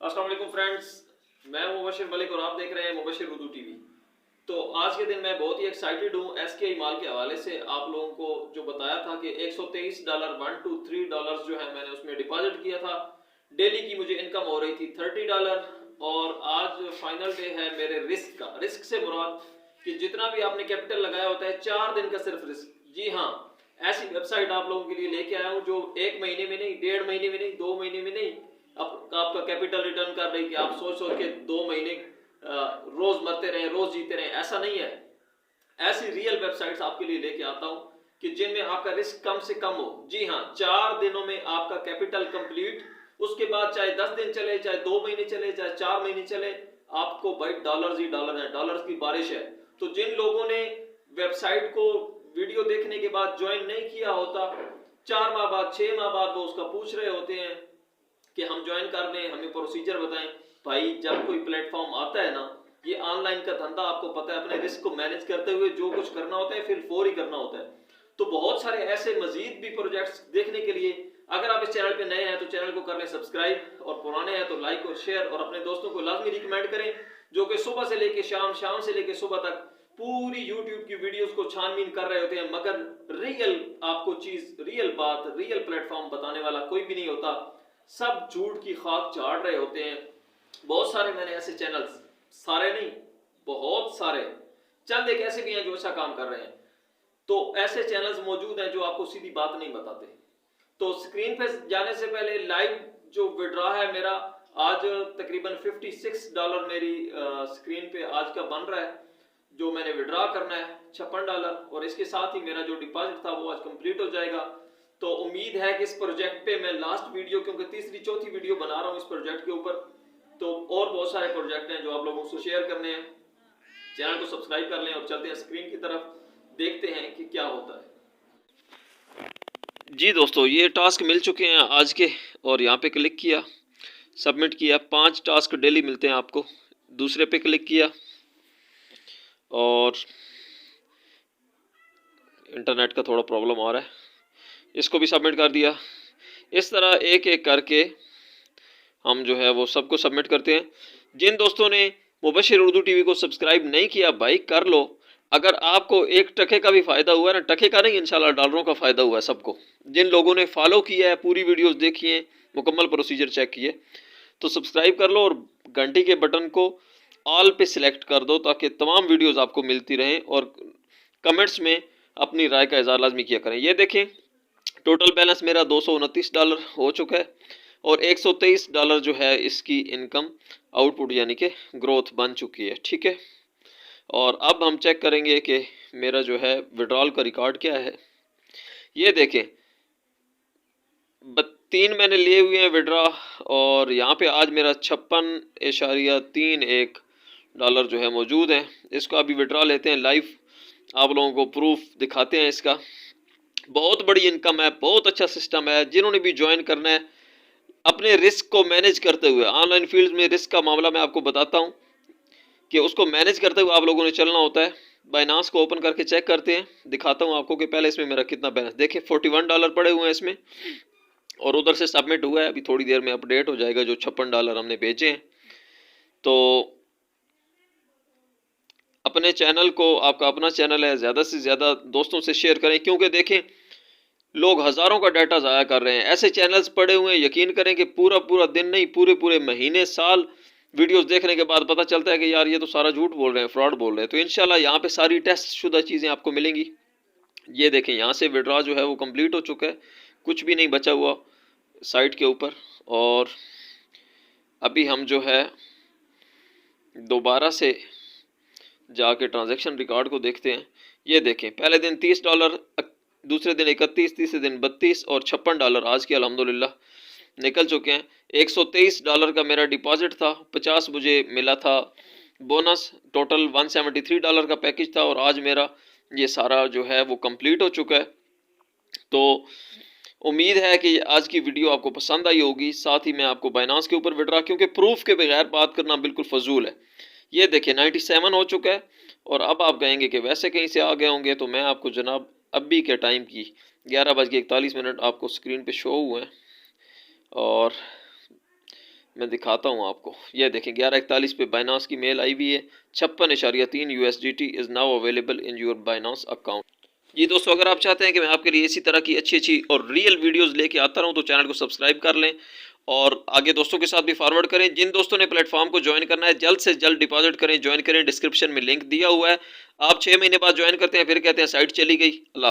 अस्सलाम वालेकुम फ्रेंड्स, मैं मुबशिर मलिक और आप देख रहे हैं मुबशिर उर्दू टीवी। तो आज के दिन मैं बहुत ही एक्साइटेड हूँ एसकेआई माल के हवाले से। आप लोगों को जो बताया था कि $123 $1 to $3 जो है मैंने उसमें डिपॉजिट किया था। डेली की मुझे इनकम हो रही थी $30 और आज फाइनल डे है मेरे रिस्क का। रिस्क से मुराद कि जितना भी आपने कैपिटल लगाया होता है 4 दिन का सिर्फ रिस्क। जी हाँ, ऐसी वेबसाइट आप लोगों के लिए लेके आया हूँ जो 1 महीने में नहीं, 1.5 महीने में नहीं, 2 महीने में नहीं आपका कैपिटल रिटर्न कर रही कि आप सोच सोच के 2 महीने रोज मरते रहे, रोज जीते रहे। ऐसा नहीं है। ऐसी रियल वेबसाइट्स आपके लिए लेके आता हूं कि जिनमें आपका रिस्क कम से कम हो। जी हाँ, 4 दिनों में आपका कैपिटल कंप्लीट। उसके बाद चाहे 10 दिन चले, चाहे 2 महीने चले, चाहे 4 महीने चले, आपको भाई डॉलर्स ही डॉलर है, डॉलर्स की बारिश है। तो जिन लोगों ने वेबसाइट को वीडियो देखने के बाद ज्वाइन नहीं किया होता, 4 माह बाद, 6 माह बाद वो उसका पूछ रहे होते हैं कि हम ज्वाइन कर लें, हमें प्रोसीजर बताएं। भाई जब कोई प्लेटफॉर्म आता है ना, ये ऑनलाइन का धंधा आपको पता है, अपने रिस्क को मैनेज करते हुए जो कुछ करना होता है फिर फौरी करना होता है। तो बहुत सारे ऐसे मजीद भी प्रोजेक्ट्स देखने के लिए अगर आप इस चैनल पे नए हैं तो चैनल को कर लें सब्सक्राइब, और पुराने हैं तो लाइक और शेयर, और अपने दोस्तों को लाजमी रिकमेंड करें जो कि सुबह से लेके शाम, शाम से लेके सुबह तक पूरी यूट्यूब की वीडियोस को छानबीन कर रहे होते हैं, मगर रियल आपको चीज, रियल बात, रियल प्लेटफॉर्म बताने वाला कोई भी नहीं होता। सब झूठ की खाक झाड़ रहे होते हैं। बहुत सारे मैंने ऐसे चैनल्स, सारे नहीं, बहुत सारे, चंद एक ऐसे भी हैं जो अच्छा काम कर रहे हैं। तो ऐसे चैनल्स मौजूद हैं जो आपको सीधी बात नहीं बताते। तो स्क्रीन पे जाने से पहले लाइव जो विड्रॉ है मेरा, आज तकरीबन $56 मेरी स्क्रीन पे आज का बन रहा है जो मैंने विड्रॉ करना है, $56। और इसके साथ ही मेरा जो डिपॉजिट था वो आज कंप्लीट हो जाएगा। तो उम्मीद है कि इस प्रोजेक्ट पे मैं लास्ट वीडियो, क्योंकि तीसरी चौथी वीडियो बना रहा हूँ इस प्रोजेक्ट के ऊपर, तो और बहुत सारे प्रोजेक्ट हैं जो आप लोगों को शेयर करने हैं। चैनल को सब्सक्राइब कर लें और चलते हैं स्क्रीन की तरफ, देखते हैं कि क्या होता है। जी दोस्तों, ये टास्क मिल चुके हैं आज के, और यहाँ पे क्लिक किया, सबमिट किया। 5 टास्क डेली मिलते हैं आपको। दूसरे पे क्लिक किया और इंटरनेट का थोड़ा प्रॉब्लम आ रहा है, इसको भी सबमिट कर दिया। इस तरह एक एक करके हम जो है वो सबको सबमिट करते हैं। जिन दोस्तों ने मुबशिर उर्दू टीवी को सब्सक्राइब नहीं किया भाई कर लो। अगर आपको एक टके का भी फ़ायदा हुआ है ना, टके का नहीं इंशाल्लाह डॉलरों का फ़ायदा हुआ है सबको। जिन लोगों ने फॉलो किया है, पूरी वीडियोस देखी हैं, मुकम्मल प्रोसीजर चेक किए, तो सब्सक्राइब कर लो और घंटी के बटन को ऑल पे सिलेक्ट कर दो ताकि तमाम वीडियोस आपको मिलती रहें। और कमेंट्स में अपनी राय का इज़हार लाजमी किया करें। ये देखें, टोटल बैलेंस मेरा $229 हो चुका है और $123 जो है इसकी इनकम आउटपुट यानी कि ग्रोथ बन चुकी है। ठीक है, और अब हम चेक करेंगे कि मेरा जो है विड्रॉल का रिकॉर्ड क्या है। ये देखें, 3 मैंने लिए हुए हैं विड्रॉ, और यहाँ पे आज मेरा $56.31 जो है मौजूद है। इसको अभी विड्रॉ लेते हैं लाइव, आप लोगों को प्रूफ दिखाते हैं इसका। बहुत बड़ी इनकम है, बहुत अच्छा सिस्टम है। जिन्होंने भी ज्वाइन करना है, अपने रिस्क को मैनेज करते हुए, ऑनलाइन फील्ड में रिस्क का मामला मैं आपको बताता हूँ कि उसको मैनेज करते हुए आप लोगों ने चलना होता है। बाइनांस को ओपन करके चेक करते हैं, दिखाता हूँ आपको कि पहले इसमें मेरा कितना बैलेंस। देखिए $41 पड़े हुए हैं इसमें, और उधर से सबमिट हुआ है, अभी थोड़ी देर में अपडेट हो जाएगा जो $56 हमने भेजे हैं। तो अपने चैनल को, आपका अपना चैनल है, ज़्यादा से ज़्यादा दोस्तों से शेयर करें, क्योंकि देखें लोग हज़ारों का डाटा ज़ाया कर रहे हैं। ऐसे चैनल्स पड़े हुए हैं, यकीन करें कि पूरा पूरा दिन नहीं, पूरे पूरे महीने, साल वीडियोस देखने के बाद पता चलता है कि यार ये तो सारा झूठ बोल रहे हैं, फ्रॉड बोल रहे हैं। तो इंशाल्लाह यहाँ पे सारी टेस्ट शुदा चीज़ें आपको मिलेंगी। ये देखें, यहाँ से विड्रॉ जो है वो कंप्लीट हो चुका है, कुछ भी नहीं बचा हुआ साइट के ऊपर। और अभी हम जो है दोबारा से जाके ट्रांजैक्शन रिकॉर्ड को देखते हैं। ये देखें, पहले दिन $30, दूसरे दिन 31, तीसरे दिन 32 और $56 आज के अल्हम्दुलिल्लाह निकल चुके हैं। $123 का मेरा डिपॉजिट था, 50 मुझे मिला था बोनस, टोटल $173 का पैकेज था, और आज मेरा ये सारा जो है वो कंप्लीट हो चुका है। तो उम्मीद है कि आज की वीडियो आपको पसंद आई होगी। साथ ही मैं आपको बाइनांस के ऊपर विड्रॉ, क्योंकि प्रूफ के बगैर बात करना बिल्कुल फजूल है। ये देखिए 97 हो चुका है, और अब आप कहेंगे कि वैसे कहीं से आ गए होंगे, तो मैं आपको जनाब अभी के टाइम की 11:41 आपको स्क्रीन पे शो हुए हैं, और मैं दिखाता हूँ आपको, ये देखें 11:41 पे बाइनांस की मेल आई हुई है, 56.3 USDT is now available in your Binance account. जी दोस्तों, अगर आप चाहते हैं कि मैं आपके लिए इसी तरह की अच्छी अच्छी और रियल वीडियोस लेके आता रहूं तो चैनल को सब्सक्राइब कर लें और आगे दोस्तों के साथ भी फॉरवर्ड करें। जिन दोस्तों ने प्लेटफॉर्म को ज्वाइन करना है जल्द से जल्द डिपॉजिट करें, ज्वाइन करें, डिस्क्रिप्शन में लिंक दिया हुआ है। आप 6 महीने बाद ज्वाइन करते हैं फिर कहते हैं साइट चली गई। अल्लाह